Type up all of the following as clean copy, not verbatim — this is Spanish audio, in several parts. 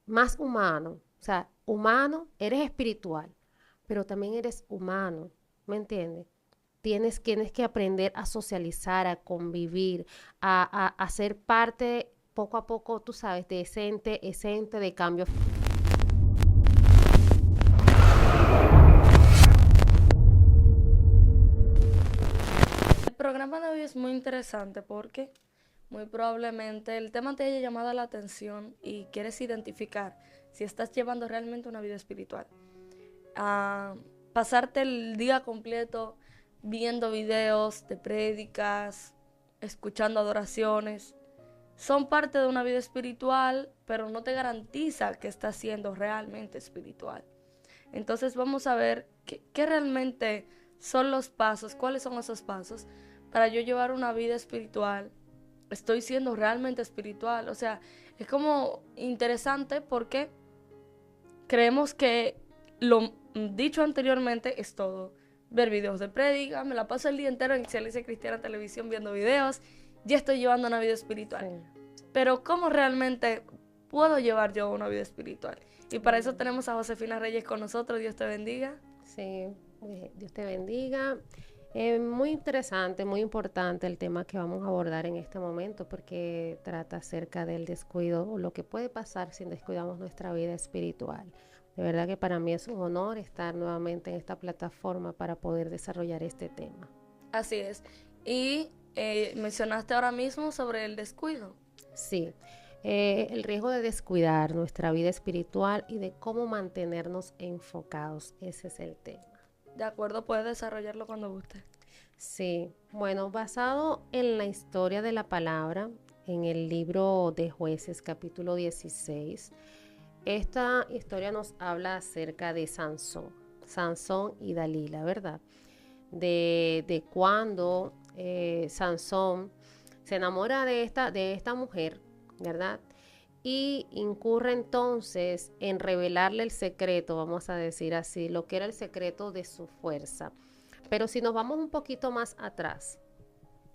más humano. O sea, humano, eres espiritual, pero también eres humano, ¿me entiendes? Tienes que aprender a socializar, a convivir, a ser parte poco a poco, tú sabes, de ese ente de cambio. El programa de hoy es muy interesante porque muy probablemente el tema te haya llamado la atención y quieres identificar si estás llevando realmente una vida espiritual. A pasarte el día completo viendo videos de prédicas, escuchando adoraciones, son parte de una vida espiritual, pero no te garantiza que estás siendo realmente espiritual. Entonces vamos a ver qué realmente son los pasos, cuáles son esos pasos para yo llevar una vida espiritual. Estoy siendo realmente espiritual. O sea, es como interesante porque creemos que lo dicho anteriormente es todo. Ver videos de prédica, me la paso el día entero en Iglesia Cristiana Televisión viendo videos, ya estoy llevando una vida espiritual. Sí. Pero ¿cómo realmente puedo llevar yo una vida espiritual? Y para eso Amén. tenemos a Josefina Reyes con nosotros. Dios te bendiga. Sí, Dios te bendiga. Muy interesante, muy importante el tema que vamos a abordar en este momento porque trata acerca del descuido o lo que puede pasar si descuidamos nuestra vida espiritual. De verdad que para mí es un honor estar nuevamente en esta plataforma para poder desarrollar este tema. Así es. Y mencionaste ahora mismo sobre el descuido. Sí, el riesgo de descuidar nuestra vida espiritual y de cómo mantenernos enfocados, ese es el tema. De acuerdo, puedes desarrollarlo cuando guste. Sí, bueno, basado en la historia de la palabra, en el libro de Jueces, capítulo 16, esta historia nos habla acerca de Sansón y Dalila, ¿verdad? De cuando Sansón se enamora de esta mujer, ¿verdad? Y incurre entonces en revelarle el secreto, vamos a decir así, lo que era el secreto de su fuerza. Pero si nos vamos un poquito más atrás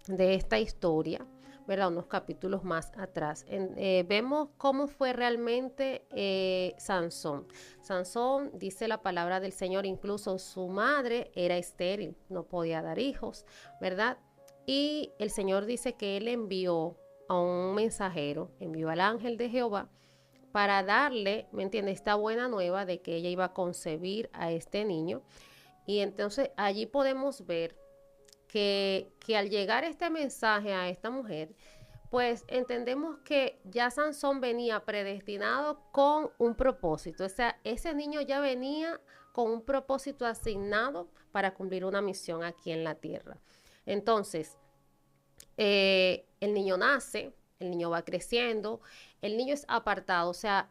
de esta historia, ¿verdad? Unos capítulos más atrás, vemos cómo fue realmente Sansón. Sansón, dice la palabra del Señor, incluso su madre era estéril, no podía dar hijos, ¿verdad? Y el Señor dice que él envió a un mensajero, envió al ángel de Jehová para darle, ¿me entiendes? Esta buena nueva de que ella iba a concebir a este niño. Y entonces allí podemos ver que al llegar este mensaje a esta mujer, pues entendemos que ya Sansón venía predestinado con un propósito. O sea, ese niño ya venía con un propósito asignado para cumplir una misión aquí en la tierra. Entonces, el niño nace, el niño va creciendo, el niño es apartado, o sea,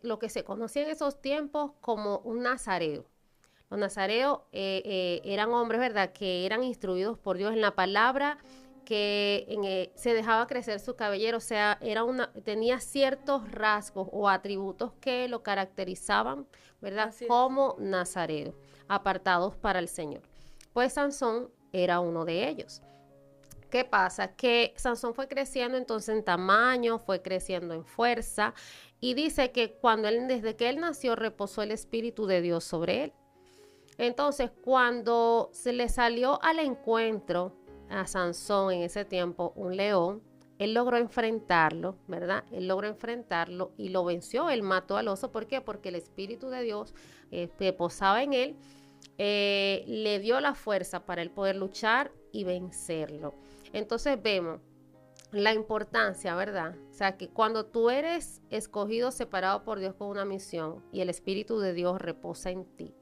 lo que se conocía en esos tiempos como un nazareo. Los nazareos eran hombres, ¿verdad?, que eran instruidos por Dios en la palabra, que se dejaba crecer su cabellera, o sea, tenía ciertos rasgos o atributos que lo caracterizaban, ¿verdad?, Así es. como nazareo, apartados para el Señor. Pues Sansón era uno de ellos. ¿Qué pasa? Que Sansón fue creciendo entonces en tamaño, fue creciendo en fuerza, y dice que desde que él nació, reposó el Espíritu de Dios sobre él. Entonces, cuando se le salió al encuentro a Sansón en ese tiempo un león, él logró enfrentarlo, ¿verdad? Él logró enfrentarlo y lo venció, él mató al oso. ¿Por qué? Porque el Espíritu de Dios que posaba en él le dio la fuerza para él poder luchar y vencerlo. Entonces vemos la importancia, ¿verdad? O sea, que cuando tú eres escogido, separado por Dios con una misión y el Espíritu de Dios reposa en ti,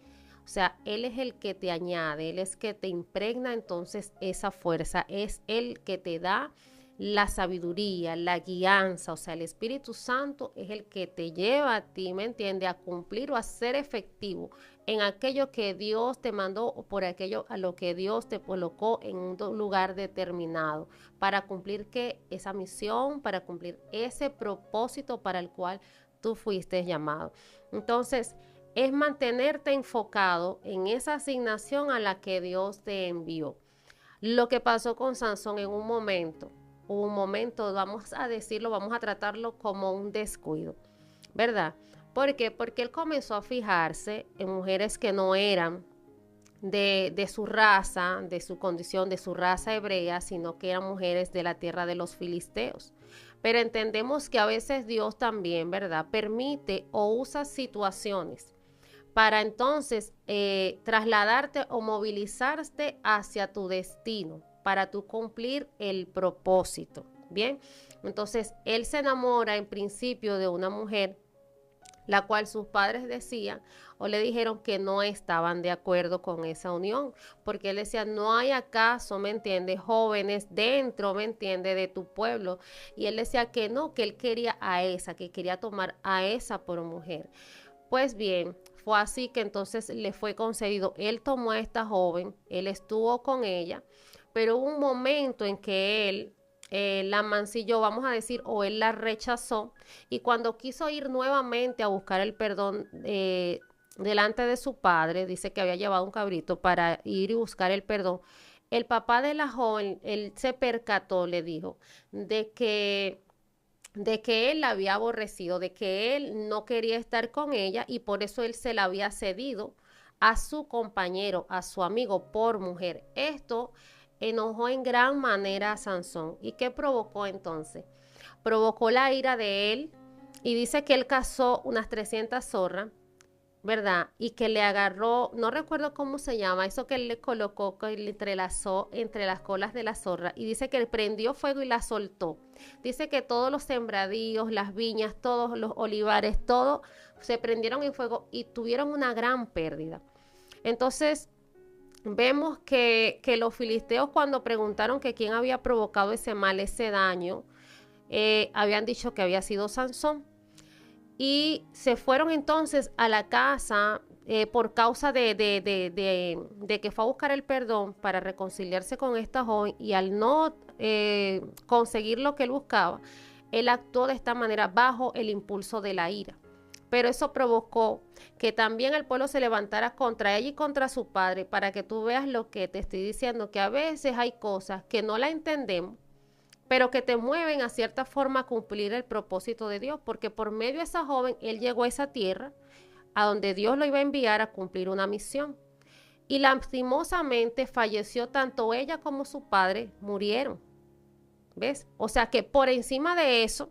o sea, Él es el que te añade, Él es que te impregna entonces esa fuerza, es el que te da la sabiduría, la guianza, o sea, el Espíritu Santo es el que te lleva a ti, ¿me entiende?, a cumplir o a ser efectivo en aquello que Dios te mandó o por aquello a lo que Dios te colocó en un lugar determinado para cumplir esa misión, para cumplir ese propósito para el cual tú fuiste llamado. Entonces, es mantenerte enfocado en esa asignación a la que Dios te envió. Lo que pasó con Sansón en un momento, vamos a decirlo, vamos a tratarlo como un descuido. ¿verdad? ¿Por qué? Porque él comenzó a fijarse en mujeres que no eran de su raza, de su condición, de su raza hebrea, sino que eran mujeres de la tierra de los filisteos. Pero entendemos que a veces Dios también, ¿verdad?, permite o usa situaciones para entonces trasladarte o movilizarte hacia tu destino, para tú cumplir el propósito. Bien, entonces él se enamora en principio de una mujer la cual sus padres decían o le dijeron que no estaban de acuerdo con esa unión, porque él decía, no hay acaso, ¿me entiende?, jóvenes dentro, ¿me entiende?, de tu pueblo, y él decía que no, que él quería a esa, que quería tomar a esa por mujer. Pues bien, fue así que entonces le fue concedido, él tomó a esta joven, él estuvo con ella, pero hubo un momento en que él la mancilló, vamos a decir, o él la rechazó, y cuando quiso ir nuevamente a buscar el perdón delante de su padre, dice que había llevado un cabrito para ir y buscar el perdón, el papá de la joven, él se percató, le dijo, de que él la había aborrecido, de que él no quería estar con ella y por eso él se la había cedido a su compañero, a su amigo por mujer. Esto enojó en gran manera a Sansón. ¿Y qué provocó entonces? Provocó la ira de él y dice que él cazó unas 300 zorras, ¿verdad? Y que le agarró, no recuerdo cómo se llama, eso que él le colocó, que le entrelazó entre las colas de la zorra, y dice que él prendió fuego y la soltó. Dice que todos los sembradíos, las viñas, todos los olivares, todo se prendieron en fuego y tuvieron una gran pérdida. Entonces, vemos que los filisteos cuando preguntaron que quién había provocado ese mal, ese daño, habían dicho que había sido Sansón. Y se fueron entonces a la casa por causa de que fue a buscar el perdón para reconciliarse con esta joven y al no conseguir lo que él buscaba, él actuó de esta manera bajo el impulso de la ira. Pero eso provocó que también el pueblo se levantara contra ella y contra su padre, para que tú veas lo que te estoy diciendo, que a veces hay cosas que no la entendemos, pero que te mueven a cierta forma a cumplir el propósito de Dios, porque por medio de esa joven, él llegó a esa tierra, a donde Dios lo iba a enviar a cumplir una misión. Y lastimosamente falleció tanto ella como su padre, murieron. ¿Ves? O sea que por encima de eso,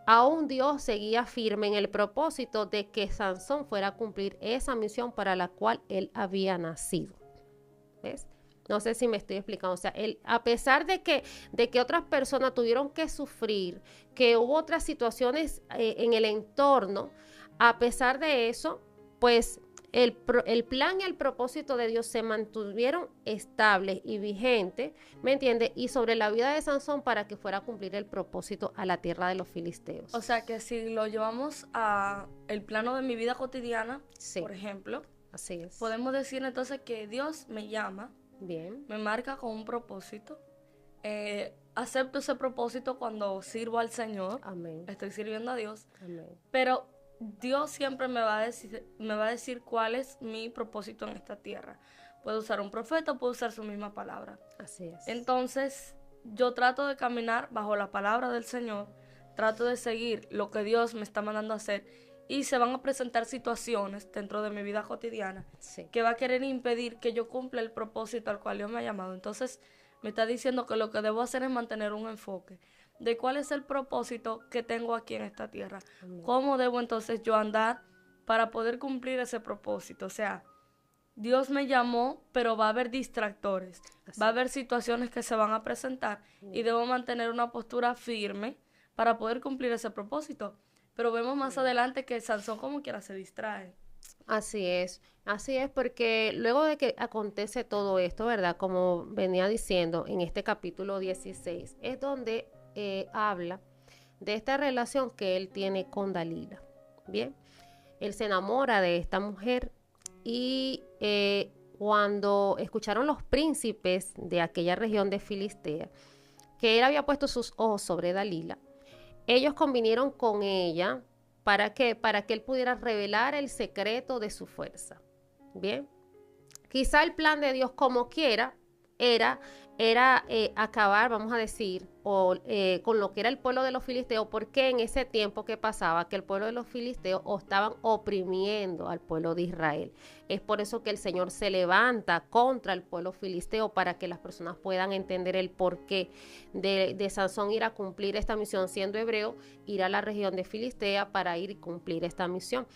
aún Dios seguía firme en el propósito de que Sansón fuera a cumplir esa misión para la cual él había nacido. ¿Ves? No sé si me estoy explicando. O sea, él, a pesar de que otras personas tuvieron que sufrir, que hubo otras situaciones en el entorno, a pesar de eso, pues el plan y el propósito de Dios se mantuvieron estables y vigentes, ¿me entiendes? Y sobre la vida de Sansón para que fuera a cumplir el propósito a la tierra de los filisteos. O sea que si lo llevamos a el plano de mi vida cotidiana, Sí. por ejemplo, Así es. podemos decir entonces que Dios me llama, Bien. me marca con un propósito, acepto ese propósito cuando sirvo al Señor, Amén. estoy sirviendo a Dios, Amén. pero Dios siempre me va a decir cuál es mi propósito en esta tierra. Puedo usar un profeta, puedo usar su misma palabra. Así es. Entonces, yo trato de caminar bajo la palabra del Señor, trato de seguir lo que Dios me está mandando a hacer, y se van a presentar situaciones dentro de mi vida cotidiana Sí. que va a querer impedir que yo cumpla el propósito al cual Dios me ha llamado. Entonces, me está diciendo que lo que debo hacer es mantener un enfoque de cuál es el propósito que tengo aquí en esta tierra. Amén. ¿Cómo debo entonces yo andar para poder cumplir ese propósito? O sea, Dios me llamó, pero va a haber distractores, va a haber situaciones que se van a presentar y debo mantener una postura firme para poder cumplir ese propósito. Pero vemos más adelante que Sansón como quiera se distrae. Así es porque luego de que acontece todo esto, ¿verdad? Como venía diciendo en este capítulo 16, es donde habla de esta relación que él tiene con Dalila. Bien, él se enamora de esta mujer y cuando escucharon los príncipes de aquella región de Filistea que él había puesto sus ojos sobre Dalila, ellos convinieron con ella ¿para qué? Para que él pudiera revelar el secreto de su fuerza. Bien, quizá el plan de Dios como quiera era era acabar, vamos a decir, con lo que era el pueblo de los filisteos, porque en ese tiempo que pasaba, que el pueblo de los filisteos estaban oprimiendo al pueblo de Israel. Es por eso que el Señor se levanta contra el pueblo filisteo, para que las personas puedan entender el porqué de Sansón ir a cumplir esta misión siendo hebreo, ir a la región de Filistea para ir y cumplir esta misión.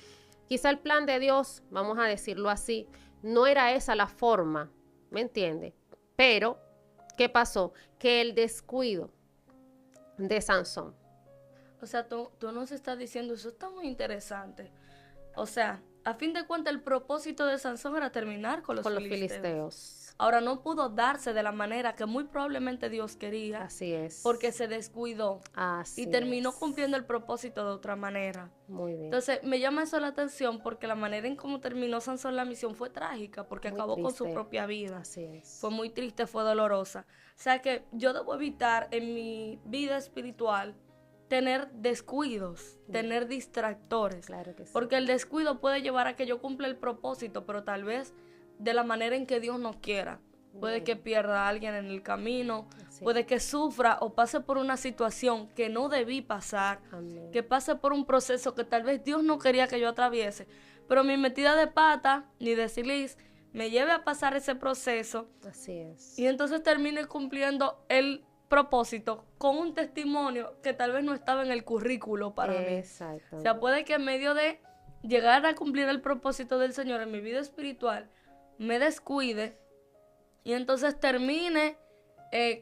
Quizá el plan de Dios, vamos a decirlo así, no era esa la forma, ¿me entiende? Pero, ¿qué pasó? Que el descuido de Sansón. O sea, tú nos estás diciendo, eso está muy interesante. O sea, a fin de cuentas, el propósito de Sansón era terminar con los filisteos. Ahora, no pudo darse de la manera que muy probablemente Dios quería. Así es. Porque se descuidó. Así y terminó cumpliendo el propósito de otra manera. Muy bien. Entonces, me llama eso la atención porque la manera en cómo terminó Sansón la misión fue trágica, porque muy acabó triste. con su propia vida. Así es. Fue muy triste, fue dolorosa. O sea que yo debo evitar en mi vida espiritual tener descuidos, tener distractores. Claro que sí. Porque el descuido puede llevar a que yo cumpla el propósito, pero tal vez de la manera en que Dios no quiera. Puede que pierda a alguien en el camino, puede que sufra o pase por una situación que no debí pasar, Amén. que pase por un proceso que tal vez Dios no quería que yo atraviese. Pero mi metida de pata ni de siliz me lleve a pasar ese proceso. Así es. Y entonces termine cumpliendo el propósito con un testimonio que tal vez no estaba en el currículo para mí. Exacto. O sea, puede que en medio de llegar a cumplir el propósito del Señor en mi vida espiritual, me descuide y entonces termine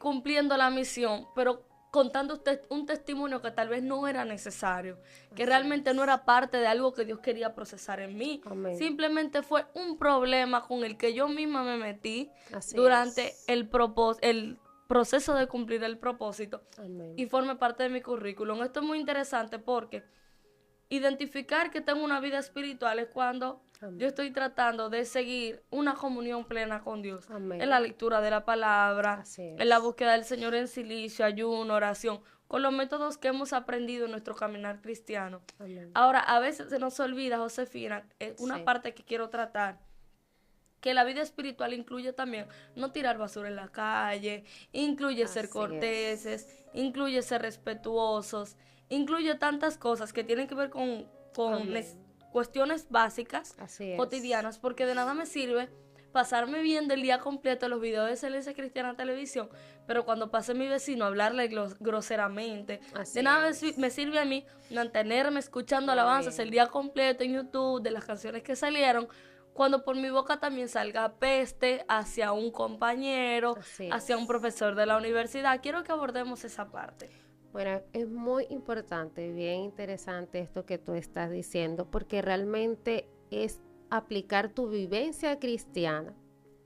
cumpliendo la misión, pero contando un testimonio que tal vez no era necesario, que Así realmente es. no era parte de algo que Dios quería procesar en mí. Amén. Simplemente fue un problema con el que yo misma me metí Así durante es. el proceso de cumplir el propósito. Amén. Y forme parte de mi currículum. Esto es muy interesante porque identificar que tengo una vida espiritual es cuando Amén. yo estoy tratando de seguir una comunión plena con Dios. Amén. En la lectura de la palabra, Así es. en la búsqueda del Señor en silicio, ayuno, oración, con los métodos que hemos aprendido en nuestro caminar cristiano. Amén. Ahora, a veces se nos olvida, Josefina, una Sí. parte que quiero tratar, que la vida espiritual incluye también no tirar basura en la calle, incluye ser Así corteses, incluye ser respetuosos, incluye tantas cosas que tienen que ver con Amén. cuestiones básicas, Así es. cotidianas, porque de nada me sirve pasarme bien del día completo los videos de Excelencia Cristiana Televisión, pero cuando pase mi vecino a hablarle groseramente, Así de nada es. me sirve a mí mantenerme escuchando Muy alabanzas bien. el día completo en YouTube de las canciones que salieron, cuando por mi boca también salga peste hacia un compañero, Así hacia es. un profesor de la universidad. Quiero que abordemos esa parte. Bueno, es muy importante, bien interesante esto que tú estás diciendo, porque realmente es aplicar tu vivencia cristiana,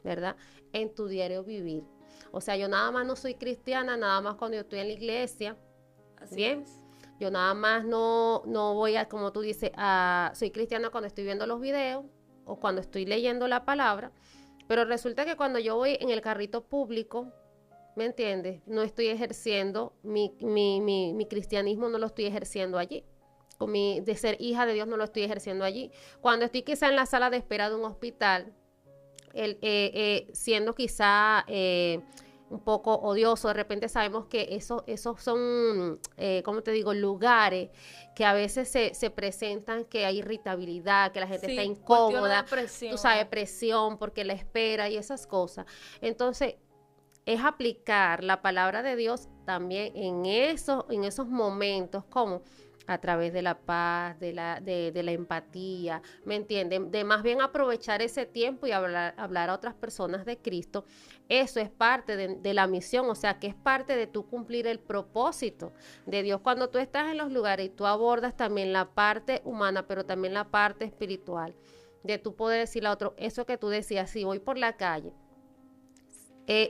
¿verdad? En tu diario vivir. O sea, yo nada más no soy cristiana, nada más cuando yo estoy en la iglesia, Así bien. es. Yo nada más no voy a, como tú dices, soy cristiana cuando estoy viendo los videos o cuando estoy leyendo la palabra, pero resulta que cuando yo voy en el carrito público, ¿me entiendes? No estoy ejerciendo mi cristianismo, no lo estoy ejerciendo allí. De ser hija de Dios no lo estoy ejerciendo allí. Cuando estoy quizá en la sala de espera de un hospital, siendo quizá un poco odioso, de repente sabemos que esos son, ¿cómo te digo?, lugares que a veces se presentan, que hay irritabilidad, que la gente está incómoda, tú sabes, presión, porque la espera y esas cosas. Entonces, es aplicar la palabra de Dios también en esos momentos, como a través de la paz, de la empatía, ¿me entienden? De más bien aprovechar ese tiempo y hablar a otras personas de Cristo. Eso es parte de la misión, o sea, que es parte de tú cumplir el propósito de Dios. Cuando tú estás en los lugares y tú abordas también la parte humana, pero también la parte espiritual, de tú poder decirle a otro, eso que tú decías, si voy por la calle,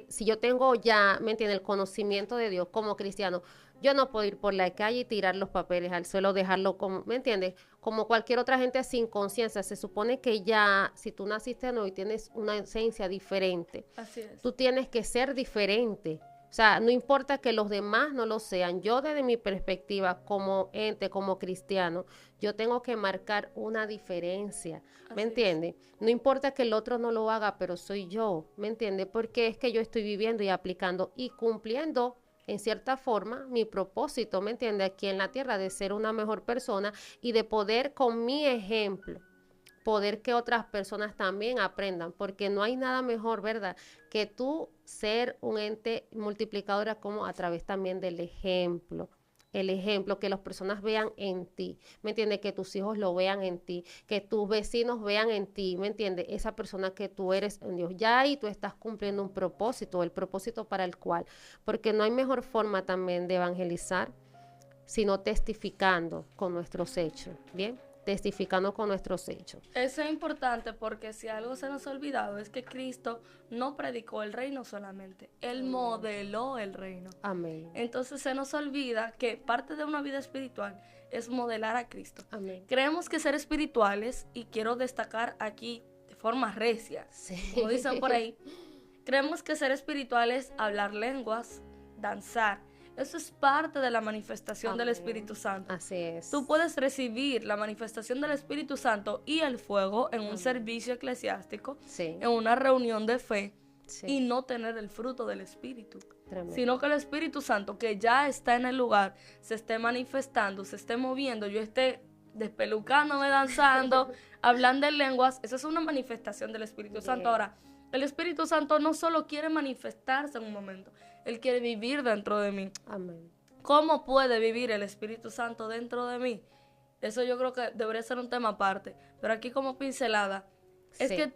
si yo tengo ya, ¿me entiendes?, el conocimiento de Dios como cristiano, yo no puedo ir por la calle y tirar los papeles al suelo, dejarlo como, ¿me entiendes?, como cualquier otra gente sin conciencia. Se supone que ya, si tú naciste de nuevo y tienes una esencia diferente, Así es. tú tienes que ser diferente O sea, no importa que los demás no lo sean. Yo desde mi perspectiva como ente, como cristiano, yo tengo que marcar una diferencia. ¿Me Así es. entiende? No importa que el otro no lo haga, pero soy yo. ¿Me entiende? Porque es que yo estoy viviendo y aplicando y cumpliendo en cierta forma mi propósito, ¿me entiende? Aquí en la tierra de ser una mejor persona y de poder con mi ejemplo poder que otras personas también aprendan, porque no hay nada mejor, ¿verdad? Que tú ser un ente multiplicadora como a través también del ejemplo. El ejemplo, que las personas vean en ti, ¿me entiendes? Que tus hijos lo vean en ti, que tus vecinos vean en ti, ¿me entiendes? Esa persona que tú eres en Dios. Ya ahí tú estás cumpliendo un propósito, el propósito para el cual, porque no hay mejor forma también de evangelizar, sino testificando con nuestros hechos, ¿bien? Testificando con nuestros hechos. Eso es importante porque si algo se nos ha olvidado es que Cristo no predicó el reino solamente, Él modeló el reino. Amén. Entonces se nos olvida que parte de una vida espiritual es modelar a Cristo. Amén. Creemos que ser espirituales, y quiero destacar aquí de forma recia, Sí. como dicen por ahí, creemos que ser espiritual es hablar lenguas, danzar. Eso es parte de la manifestación del Amén. Espíritu Santo. Así es. Tú puedes recibir la manifestación del Espíritu Santo y el fuego en un servicio eclesiástico, Sí. en una reunión de fe, Sí. y no tener el fruto del Espíritu. Tremendo. Sino que el Espíritu Santo, que ya está en el lugar, se esté manifestando, se esté moviendo, yo esté despelucándome, danzando, hablando en lenguas. Eso es una manifestación del Espíritu Santo. Bien. Ahora, el Espíritu Santo no solo quiere manifestarse en un momento, Él quiere vivir dentro de mí. Amén. ¿Cómo puede vivir el Espíritu Santo dentro de mí? Eso yo creo que debería ser un tema aparte. Pero aquí como pincelada, es Sí. que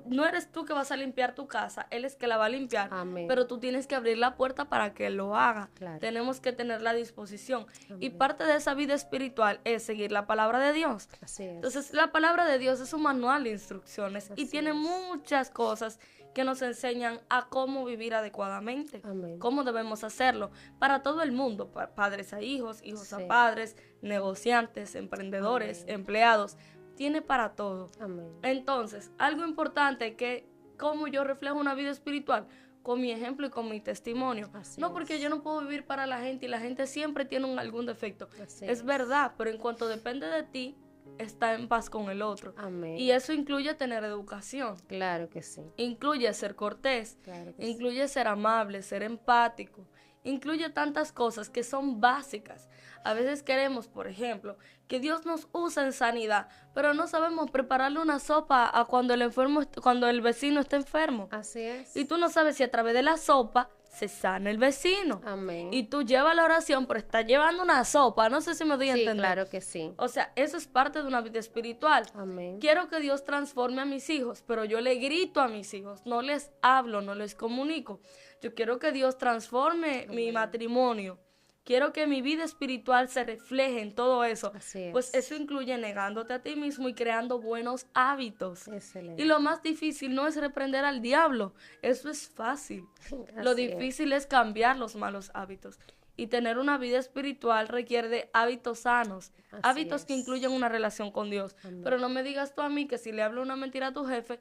no eres tú que vas a limpiar tu casa, Él es que la va a limpiar. Amén. Pero tú tienes que abrir la puerta para que Él lo haga. Claro. Tenemos que tener la disposición. Y Amén. parte de esa vida espiritual es seguir la palabra de Dios. Así es. Entonces, la palabra de Dios es un manual de instrucciones y Así tiene es. muchas cosas que nos enseñan a cómo vivir adecuadamente, Amén. cómo debemos hacerlo para todo el mundo, padres a hijos, hijos Sí. a padres, negociantes, emprendedores, Amén. empleados, tiene para todo. Amén. Entonces, algo importante que cómo yo reflejo una vida espiritual con mi ejemplo y con mi testimonio. Así No porque es. yo no puedo vivir para la gente y la gente siempre tiene algún defecto. Así Es verdad, pero en cuanto depende de ti, está en paz con el otro. Amén. Y eso incluye tener educación, Claro que sí. incluye ser cortés, Claro que sí. incluye ser amable, ser empático, incluye tantas cosas que son básicas. A veces queremos, por ejemplo, que Dios nos use en sanidad, pero no sabemos prepararle una sopa a cuando cuando el vecino está enfermo. Así es. Y tú no sabes si a través de la sopa se sana el vecino. Amén. Y tú llevas la oración, pero estás llevando una sopa. No sé si me doy a Sí, entender. claro que sí. O sea, eso es parte de una vida espiritual. Amén. Quiero que Dios transforme a mis hijos, pero yo le grito a mis hijos, no les hablo, no les comunico. Yo quiero que Dios transforme mi matrimonio. Quiero que mi vida espiritual se refleje en todo eso. Así es. Pues eso incluye negándote a ti mismo y creando buenos hábitos. Excelente. Y lo más difícil no es reprender al diablo, eso es fácil. Lo Así es. difícil es cambiar los malos hábitos. Y tener una vida espiritual requiere de hábitos sanos, Así hábitos que es. incluyen una relación con Dios. Amén. Pero no me digas tú a mí que si le hablo una mentira a tu jefe,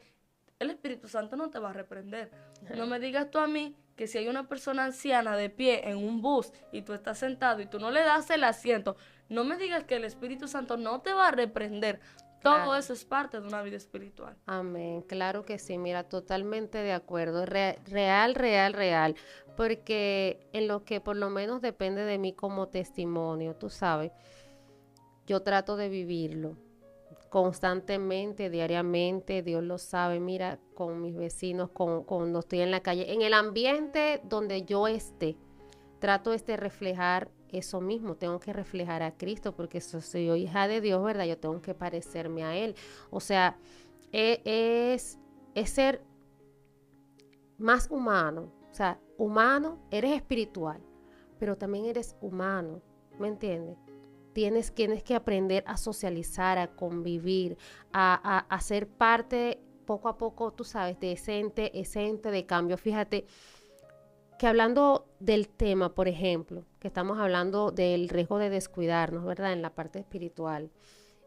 el Espíritu Santo no te va a reprender. No me digas tú a mí que si hay una persona anciana de pie en un bus y tú estás sentado y tú no le das el asiento, no me digas que el Espíritu Santo no te va a reprender. Todo Claro. eso es parte de una vida espiritual. Amén, claro que sí, mira, totalmente de acuerdo, real, real, real, porque en lo que por lo menos depende de mí como testimonio, tú sabes, yo trato de vivirlo constantemente, diariamente, Dios lo sabe, mira, con mis vecinos, cuando estoy en la calle, en el ambiente donde yo esté, trato de reflejar eso mismo, tengo que reflejar a Cristo, porque soy yo hija de Dios, ¿verdad? Yo tengo que parecerme a Él. O sea, es ser más humano. O sea, humano, eres espiritual, pero también eres humano, ¿me entiendes? Tienes que aprender a socializar, a convivir, a ser parte poco a poco, tú sabes, de ese ente de cambio. Fíjate que hablando del tema, por ejemplo, que estamos hablando del riesgo de descuidarnos, ¿verdad? En la parte espiritual,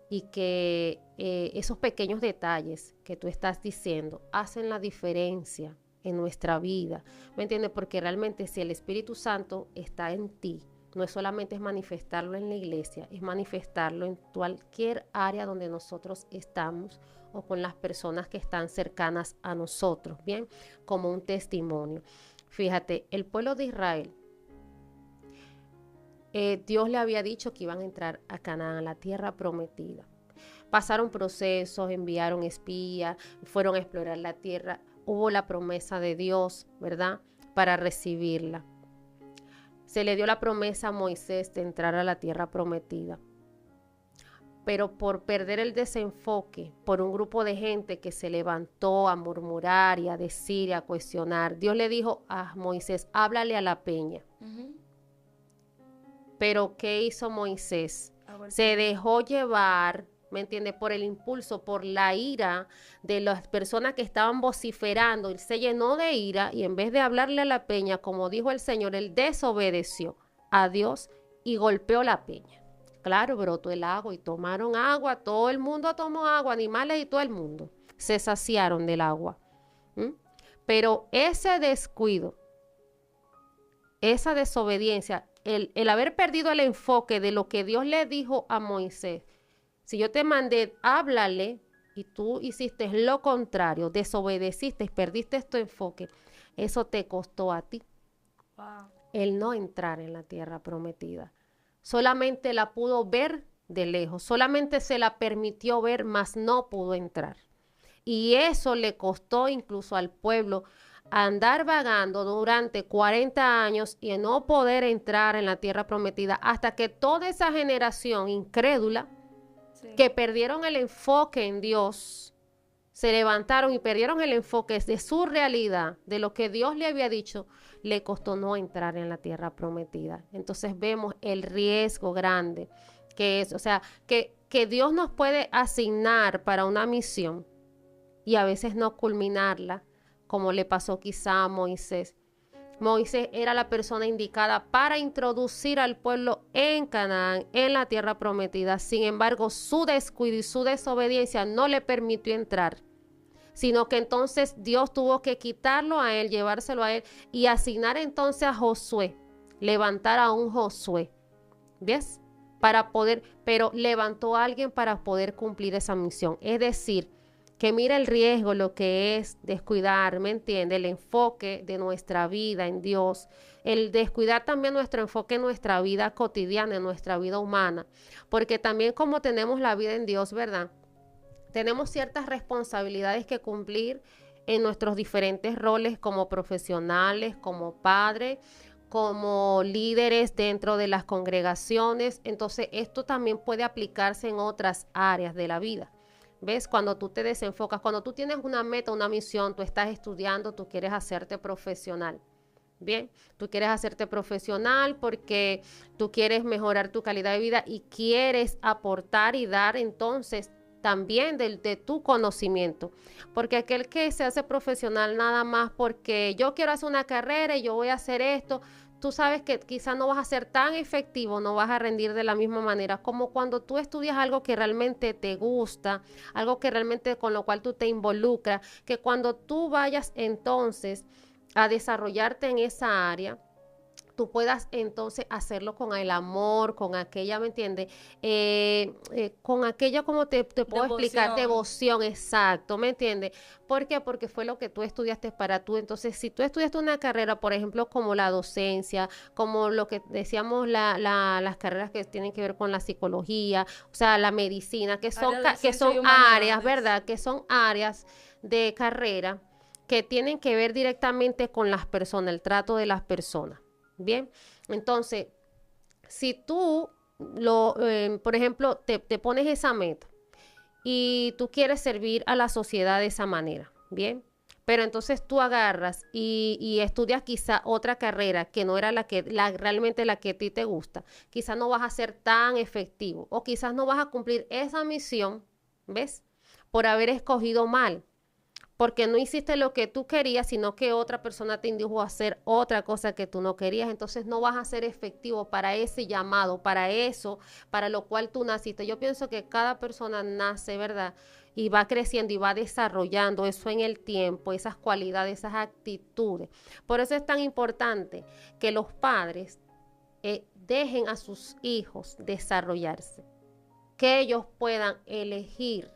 y que esos pequeños detalles que tú estás diciendo hacen la diferencia, en nuestra vida, ¿me entiendes? Porque realmente si el Espíritu Santo está en ti, no es solamente es manifestarlo en la iglesia, es manifestarlo en cualquier área donde nosotros estamos o con las personas que están cercanas a nosotros, ¿bien? Como un testimonio. Fíjate, el pueblo de Israel, Dios le había dicho que iban a entrar a Canaán, a la tierra prometida. Pasaron procesos, enviaron espías, fueron a explorar la tierra. Hubo la promesa de Dios, ¿verdad? Para recibirla. Se le dio la promesa a Moisés de entrar a la tierra prometida. Pero por perder el desenfoque, por un grupo de gente que se levantó a murmurar y a decir y a cuestionar, Dios le dijo a Moisés, háblale a la peña. Pero ¿qué hizo Moisés? Se dejó llevar, ¿me entiendes? Por el impulso, por la ira de las personas que estaban vociferando. Él se llenó de ira y en vez de hablarle a la peña, como dijo el Señor, él desobedeció a Dios y golpeó la peña. Claro, brotó el agua y tomaron agua. Todo el mundo tomó agua, animales y todo el mundo. Se saciaron del agua. Pero ese descuido, esa desobediencia, el haber perdido el enfoque de lo que Dios le dijo a Moisés, si yo te mandé, háblale, y tú hiciste lo contrario, desobedeciste y perdiste tu enfoque, eso te costó a ti. Wow. El no entrar en la tierra prometida. Solamente la pudo ver de lejos, solamente se la permitió ver, mas no pudo entrar. Y eso le costó incluso al pueblo andar vagando durante 40 años y no poder entrar en la tierra prometida hasta que toda esa generación incrédula que perdieron el enfoque en Dios, se levantaron y perdieron el enfoque de su realidad, de lo que Dios le había dicho, le costó no entrar en la tierra prometida. Entonces vemos el riesgo grande que es, o sea, que Dios nos puede asignar para una misión y a veces no culminarla, como le pasó quizá a Moisés. Moisés era la persona indicada para introducir al pueblo en Canaán, en la tierra prometida. Sin embargo, su descuido y su desobediencia no le permitió entrar, sino que entonces Dios tuvo que quitarlo a él, llevárselo a él y asignar entonces a Josué, levantar a un Josué, ¿ves? Para poder, pero levantó a alguien para poder cumplir esa misión. Es decir, que mira el riesgo, lo que es descuidar, ¿me entiende? El enfoque de nuestra vida en Dios, el descuidar también nuestro enfoque en nuestra vida cotidiana, en nuestra vida humana, porque también como tenemos la vida en Dios, ¿verdad? Tenemos ciertas responsabilidades que cumplir en nuestros diferentes roles como profesionales, como padres, como líderes dentro de las congregaciones. Entonces, esto también puede aplicarse en otras áreas de la vida. ¿Ves? Cuando tú te desenfocas, cuando tú tienes una meta, una misión, tú estás estudiando, tú quieres hacerte profesional. Bien, tú quieres hacerte profesional porque tú quieres mejorar tu calidad de vida y quieres aportar y dar entonces también de tu conocimiento. Porque aquel que se hace profesional nada más porque yo quiero hacer una carrera y yo voy a hacer esto, tú sabes que quizás no vas a ser tan efectivo, no vas a rendir de la misma manera como cuando tú estudias algo que realmente te gusta, algo que realmente con lo cual tú te involucras, que cuando tú vayas entonces a desarrollarte en esa área, tú puedas entonces hacerlo con el amor, con aquella, ¿me entiendes? Con aquella, como te puedo explicar, devoción, exacto, ¿me entiendes? ¿Por qué? Porque fue lo que tú estudiaste para tú. Entonces, si tú estudiaste una carrera, por ejemplo, como la docencia, como lo que decíamos, las carreras que tienen que ver con la psicología, o sea, la medicina, que son áreas, ¿verdad? Que son áreas de carrera que tienen que ver directamente con las personas, el trato de las personas. Bien, entonces, si tú, por ejemplo, te pones esa meta y tú quieres servir a la sociedad de esa manera, bien, pero entonces tú agarras y estudias quizá otra carrera que no era realmente la que a ti te gusta, quizás no vas a ser tan efectivo o quizás no vas a cumplir esa misión, ¿ves? Por haber escogido mal. porque no hiciste lo que tú querías, sino que otra persona te indujo a hacer otra cosa que tú no querías. Entonces no vas a ser efectivo para ese llamado, para eso, para lo cual tú naciste. Yo pienso que cada persona nace, ¿verdad? Y va creciendo y va desarrollando eso en el tiempo, esas cualidades, esas actitudes. Por eso es tan importante que los padres dejen a sus hijos desarrollarse, que ellos puedan elegir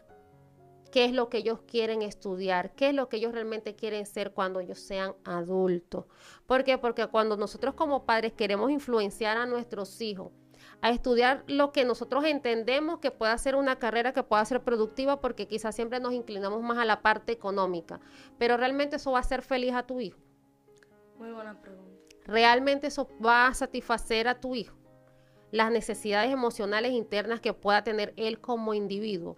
qué es lo que ellos quieren estudiar, qué es lo que ellos realmente quieren ser cuando ellos sean adultos. ¿Por qué? Porque cuando nosotros como padres queremos influenciar a nuestros hijos a estudiar lo que nosotros entendemos que pueda ser una carrera que pueda ser productiva, porque quizás siempre nos inclinamos más a la parte económica, pero realmente eso va a hacer feliz a tu hijo. Muy buena pregunta. ¿Realmente eso va a satisfacer a tu hijo? Las necesidades emocionales internas que pueda tener él como individuo.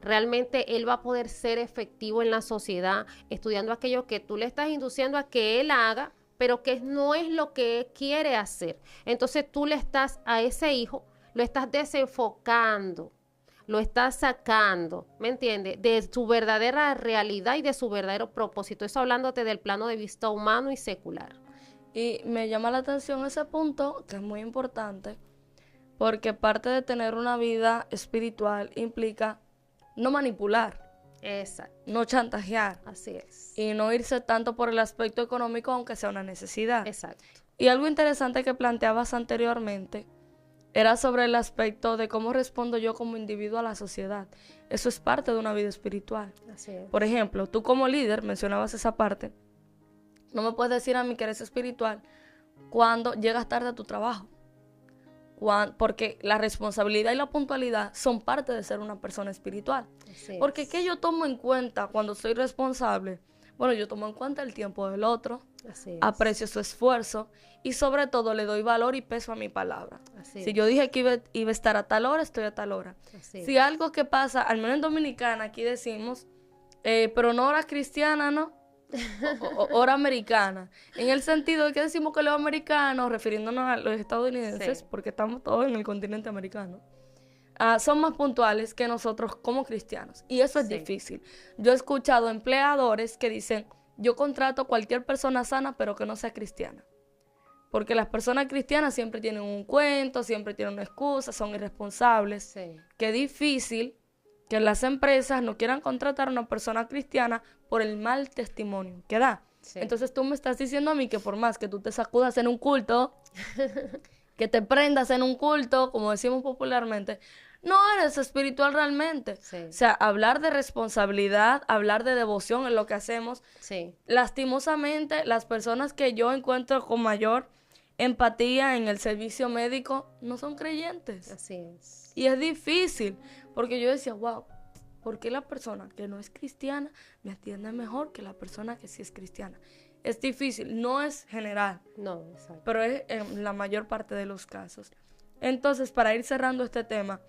Realmente él va a poder ser efectivo en la sociedad estudiando aquello que tú le estás induciendo a que él haga, pero que no es lo que él quiere hacer. Entonces tú le estás a ese hijo, lo estás desenfocando, lo estás sacando, ¿me entiendes? De su verdadera realidad y de su verdadero propósito. Eso hablándote del plano de vista humano y secular. Y me llama la atención ese punto, que es muy importante, porque parte de tener una vida espiritual implica no manipular. Exacto. No chantajear. Así es. Y no irse tanto por el aspecto económico, aunque sea una necesidad. Exacto. Y algo interesante que planteabas anteriormente era sobre el aspecto de cómo respondo yo como individuo a la sociedad. Eso es parte de una vida espiritual. Así es. Por ejemplo, tú como líder, mencionabas esa parte, no me puedes decir a mí que eres espiritual cuando llegas tarde a tu trabajo. Porque la responsabilidad y la puntualidad son parte de ser una persona espiritual. Porque ¿qué yo tomo en cuenta cuando soy responsable? Bueno, yo tomo en cuenta el tiempo del otro, aprecio su esfuerzo y sobre todo le doy valor y peso a mi palabra. Si yo dije que iba a estar a tal hora, estoy a tal hora. Si algo que pasa, al menos en Dominicana, aquí decimos, pero no hora cristiana, ¿no? Hora americana, en el sentido de que decimos que los americanos, refiriéndonos a los estadounidenses, porque estamos todos en el continente americano, son más puntuales que nosotros como cristianos, y eso es difícil. Yo he escuchado empleadores que dicen, yo contrato cualquier persona sana pero que no sea cristiana, porque las personas cristianas siempre tienen un cuento, siempre tienen una excusa, son irresponsables. Qué difícil que las empresas no quieran contratar a una persona cristiana por el mal testimonio que da. Entonces tú me estás diciendo a mí que por más que tú te sacudas en un culto, que te prendas en un culto, como decimos popularmente, no eres espiritual realmente. O sea, hablar de responsabilidad, hablar de devoción en lo que hacemos. Lastimosamente, las personas que yo encuentro con mayor empatía en el servicio médico no son creyentes. Así es. Y es difícil, porque yo decía, wow, ¿por qué la persona que no es cristiana me atiende mejor que la persona que sí es cristiana? Es difícil, no es general, pero es en la mayor parte de los casos. Entonces, para ir cerrando este tema,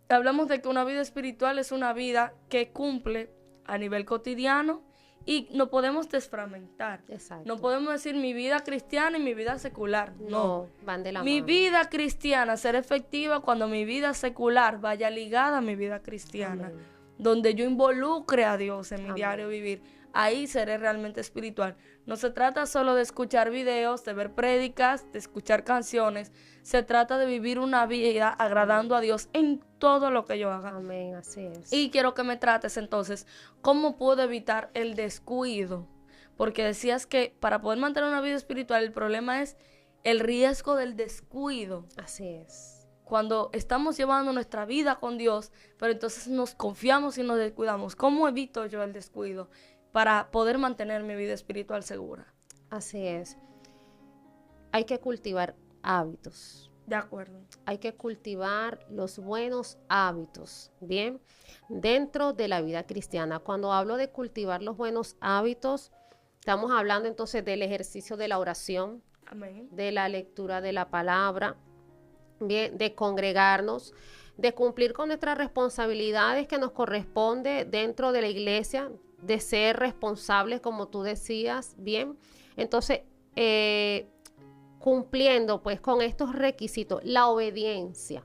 hablamos de que una vida espiritual es una vida que cumple a nivel cotidiano y no podemos desfragmentar. No podemos decir mi vida cristiana y mi vida secular. No, van de la mi mano. vida cristiana será efectiva cuando mi vida secular vaya ligada a mi vida cristiana. Donde yo involucre a Dios en mi diario vivir. Ahí seré realmente espiritual. No se trata solo de escuchar videos, de ver prédicas, de escuchar canciones. Se trata de vivir una vida agradando a Dios en todo lo que yo haga. Amén, así es. Y quiero que me trates entonces, ¿cómo puedo evitar el descuido? Porque decías que para poder mantener una vida espiritual, el problema es el riesgo del descuido. Así es. Cuando estamos llevando nuestra vida con Dios, pero entonces nos confiamos y nos descuidamos. ¿Cómo evito yo el descuido para poder mantener mi vida espiritual segura? Así es. Hay que cultivar hábitos. De acuerdo. Hay que cultivar los buenos hábitos, ¿bien? Dentro de la vida cristiana. Cuando hablo de cultivar los buenos hábitos, estamos hablando entonces del ejercicio de la oración, Amén. de la lectura de la palabra, bien, de congregarnos, de cumplir con nuestras responsabilidades que nos corresponde dentro de la iglesia, de ser responsables, como tú decías, bien. Entonces, cumpliendo pues con estos requisitos, la obediencia.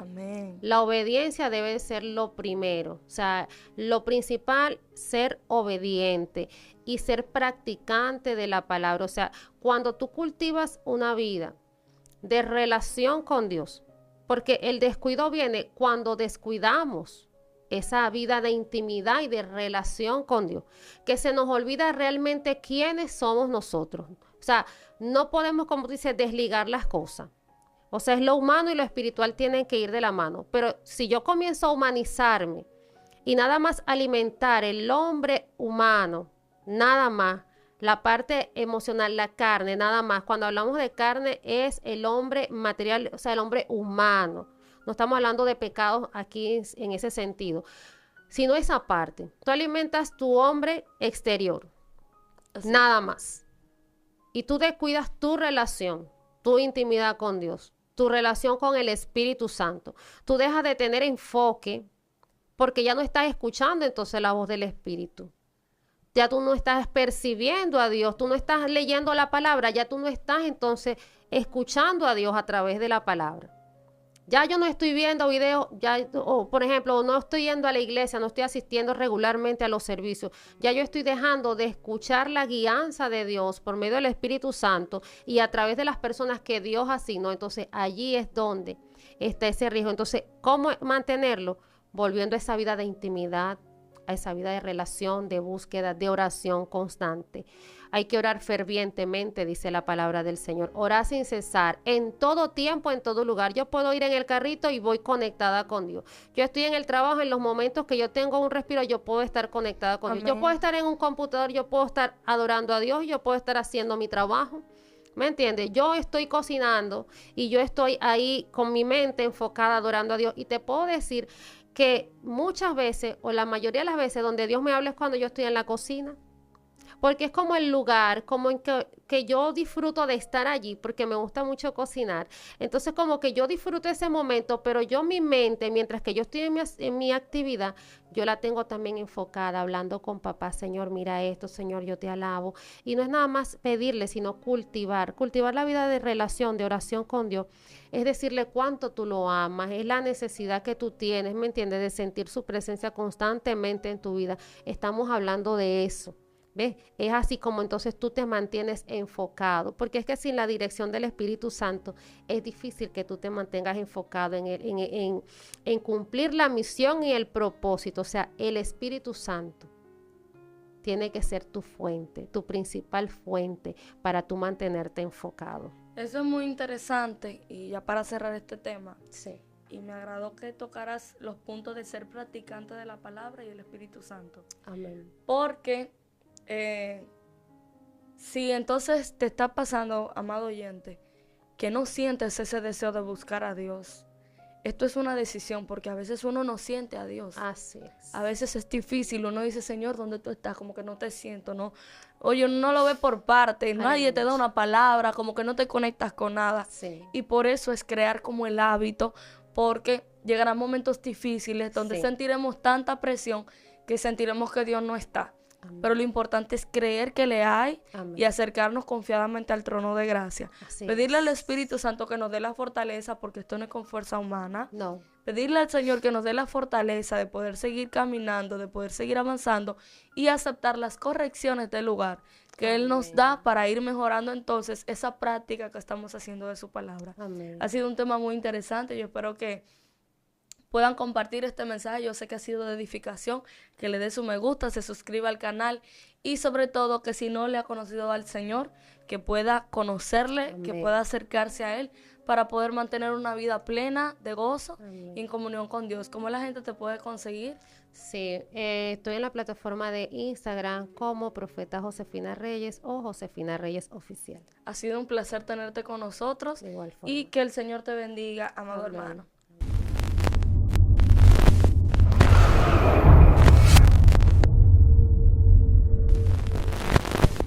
Amén. La obediencia debe ser lo primero, o sea, lo principal, ser obediente y ser practicante de la palabra. O sea, cuando tú cultivas una vida de relación con Dios, porque el descuido viene cuando descuidamos esa vida de intimidad y de relación con Dios, que se nos olvida realmente quiénes somos nosotros. O sea, no podemos, como dice, desligar las cosas. O sea, es lo humano y lo espiritual tienen que ir de la mano. Pero si yo comienzo a humanizarme y nada más alimentar el hombre humano, nada más, la parte emocional, la carne, nada más. Cuando hablamos de carne es el hombre material, o sea, el hombre humano. No estamos hablando de pecados aquí en ese sentido, sino esa parte. Tú alimentas tu hombre exterior, Así. nada más. Y tú descuidas tu relación, tu intimidad con Dios, tu relación con el Espíritu Santo. Tú dejas de tener enfoque porque ya no estás escuchando entonces la voz del Espíritu. Ya tú no estás percibiendo a Dios, tú no estás leyendo la palabra, ya tú no estás entonces escuchando a Dios a través de la palabra. Ya yo no estoy viendo videos, o por ejemplo, no estoy yendo a la iglesia, no estoy asistiendo regularmente a los servicios. Ya yo estoy dejando de escuchar la guianza de Dios por medio del Espíritu Santo y a través de las personas que Dios asignó. Entonces, allí es donde está ese riesgo. Entonces, ¿cómo mantenerlo? Volviendo a esa vida de intimidad, a esa vida de relación, de búsqueda, de oración constante. Hay que orar fervientemente, dice la palabra del Señor. Orar sin cesar, en todo tiempo, en todo lugar. Yo puedo ir en el carrito y voy conectada con Dios. Yo estoy en el trabajo, en los momentos que yo tengo un respiro, yo puedo estar conectada con Dios. Yo puedo estar en un computador, yo puedo estar adorando a Dios, yo puedo estar haciendo mi trabajo. ¿Me entiendes? Yo estoy cocinando y yo estoy ahí con mi mente enfocada adorando a Dios. Y te puedo decir que muchas veces, o la mayoría de las veces, donde Dios me habla es cuando yo estoy en la cocina. Porque es como el lugar, como en que yo disfruto de estar allí, porque me gusta mucho cocinar. Entonces, como que yo disfruto ese momento, pero yo mi mente, mientras que yo estoy en mi actividad, yo la tengo también enfocada, hablando con papá. Señor, mira esto, Señor, yo te alabo. Y no es nada más pedirle, sino cultivar la vida de relación, de oración con Dios. Es decirle cuánto tú lo amas, es la necesidad que tú tienes, ¿me entiendes? De sentir su presencia constantemente en tu vida. Estamos hablando de eso. ¿Ves? Es así como entonces tú te mantienes enfocado, porque es que sin la dirección del Espíritu Santo es difícil que tú te mantengas enfocado en cumplir la misión y el propósito. O sea, el Espíritu Santo tiene que ser tu fuente, tu principal fuente para tú mantenerte enfocado. Eso es muy interesante y ya para cerrar este tema. Sí. Y me agradó que tocaras los puntos de ser practicante de la palabra y el Espíritu Santo. Amén. Porque si entonces te está pasando, amado oyente, que no sientes ese deseo de buscar a Dios, esto es una decisión, porque a veces uno no siente a Dios. Así es. A veces es difícil, uno dice, Señor, ¿dónde tú estás? Como que no te siento, ¿no? Oye, no lo ve por parte, nadie te da una palabra, como que no te conectas con nada. Sí. Y por eso es crear como el hábito, porque llegarán momentos difíciles donde sentiremos tanta presión que sentiremos que Dios no está. Amén. Pero lo importante es creer que le hay. Amén. Y acercarnos confiadamente al trono de gracia. Así pedirle al Espíritu Santo que nos dé la fortaleza, porque esto no es con fuerza humana. No. Pedirle al Señor que nos dé la fortaleza de poder seguir caminando, de poder seguir avanzando y aceptar las correcciones del lugar que Amén. Él nos da para ir mejorando entonces esa práctica que estamos haciendo de su palabra. Amén. Ha sido un tema muy interesante. Yo espero que puedan compartir este mensaje. Yo sé que ha sido de edificación, que le dé su me gusta, se suscriba al canal y sobre todo que si no le ha conocido al Señor, que pueda conocerle, Amén. Que pueda acercarse a Él para poder mantener una vida plena de gozo y en comunión con Dios. ¿Cómo la gente te puede conseguir? Sí, estoy en la plataforma de Instagram como Profeta Josefina Reyes o Josefina Reyes Oficial. Ha sido un placer tenerte con nosotros. De igual forma. Y que el Señor te bendiga, amado hermano.